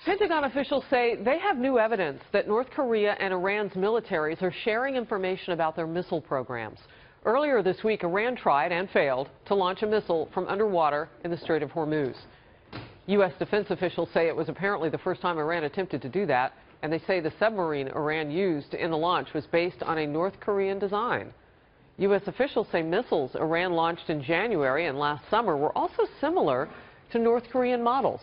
Pentagon officials say they have new evidence that North Korea and Iran's militaries are sharing information about their missile programs. Earlier this week, Iran tried and failed to launch a missile from underwater in the Strait of Hormuz. U.S. defense officials say it was apparently the first time Iran attempted to do that, and they say the submarine Iran used in the launch was based on a North Korean design. U.S. officials say missiles Iran launched in January and last summer were also similar to North Korean models.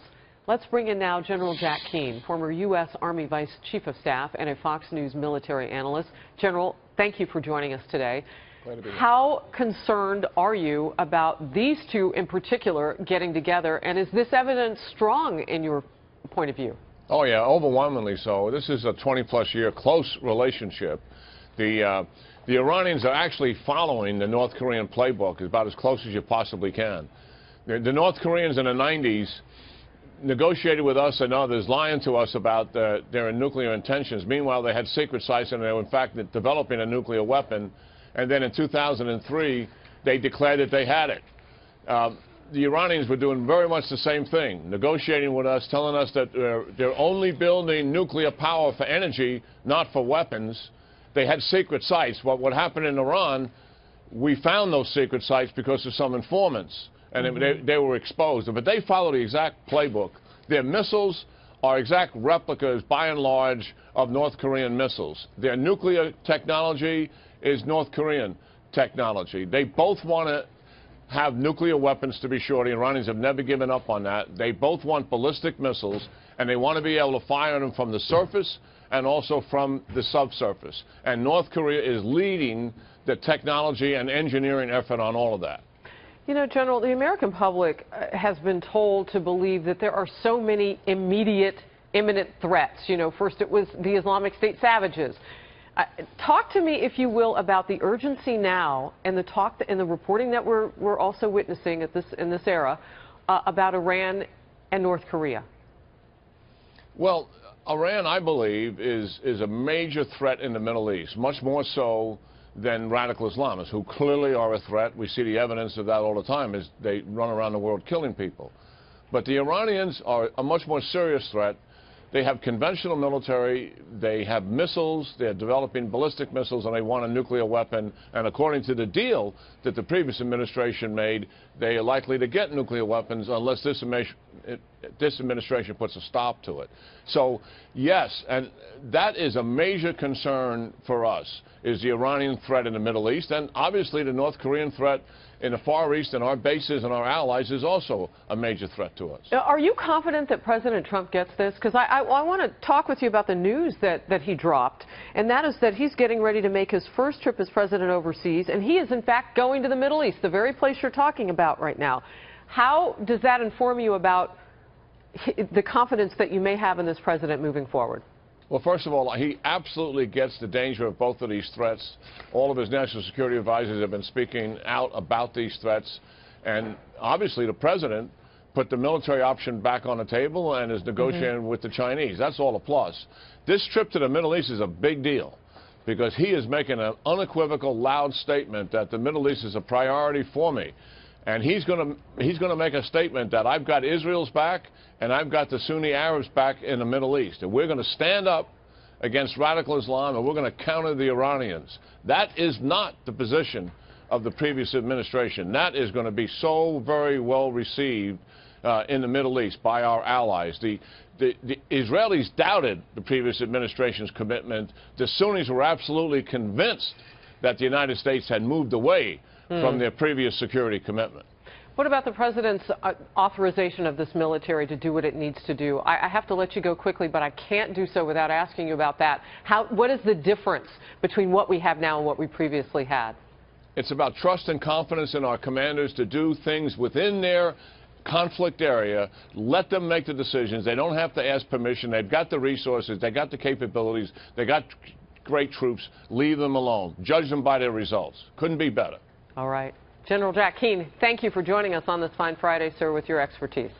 Let's bring in now General Jack Keane, former U.S. Army Vice Chief of Staff and a Fox News military analyst. General, thank you for joining us today. Glad to be here. How concerned are you about these two in particular getting together, and is this evidence strong in your point of view? Oh, yeah, overwhelmingly so. This is a 20-plus year close relationship. The Iranians are actually following the North Korean playbook about as close as you possibly can. The North Koreans in the 90s negotiated with us and others, lying to us about their nuclear intentions. Meanwhile, they had secret sites and they were, in fact, developing a nuclear weapon. And then in 2003, they declared that they had it. The Iranians were doing very much the same thing, negotiating with us, telling us that they're only building nuclear power for energy, not for weapons. They had secret sites. What happened in Iran, we found those secret sites because of some informants, and they were exposed. But they follow the exact playbook. Their missiles are exact replicas, by and large, of North Korean missiles. Their nuclear technology is North Korean technology. They both want to have nuclear weapons, to be sure. The Iranians have never given up on that. They both want ballistic missiles, and they want to be able to fire them from the surface and also from the subsurface. And North Korea is leading the technology and engineering effort on all of that. You know, General, the American public has been told to believe that there are so many imminent threats. You know, first it was the Islamic State savages. Talk to me, if you will, about the urgency now and the reporting that we're also witnessing in this era about Iran and North Korea. Well, Iran, I believe, is a major threat in the Middle East, much more so than radical Islamists, who clearly are a threat. We see the evidence of that all the time as they run around the world killing people. But the Iranians are a much more serious threat. They have conventional military, they have missiles, they're developing ballistic missiles, and they want a nuclear weapon. And according to the deal that the previous administration made, they are likely to get nuclear weapons unless this administration puts a stop to it. So, yes, and that is a major concern for us, is the Iranian threat in the Middle East. And obviously the North Korean threat in the Far East and our bases and our allies is also a major threat to us. Are you confident that President Trump gets this? Because I want to talk with you about the news that he dropped, and that is that he's getting ready to make his first trip as president overseas, and he is in fact going to the Middle East, the very place you're talking about right now. How does that inform you about the confidence that you may have in this president moving forward? Well, first of all, he absolutely gets the danger of both of these threats. All of his national security advisors have been speaking out about these threats. And obviously the president put the military option back on the table and is negotiating with the Chinese. That's all a plus. This trip to the Middle East is a big deal because he is making an unequivocal, loud statement that the Middle East is a priority for me. And he's going to make a statement that I've got Israel's back and I've got the Sunni Arabs back in the Middle East. And we're going to stand up against radical Islam and we're going to counter the Iranians. That is not the position of the previous administration. That is going to be so very well received in the Middle East by our allies. The Israelis doubted the previous administration's commitment. The Sunnis were absolutely convinced that the United States had moved away from their previous security commitment. What about the president's authorization of this military to do what it needs to do? I have to let you go quickly, but I can't do so without asking you about that. What is the difference between what we have now and what we previously had? It's about trust and confidence in our commanders to do things within their conflict area. Let them make the decisions. They don't have to ask permission. They've got the resources. They've got the capabilities. They got great troops. Leave them alone. Judge them by their results. Couldn't be better. All right. General Jack Keane, thank you for joining us on this fine Friday, sir, with your expertise.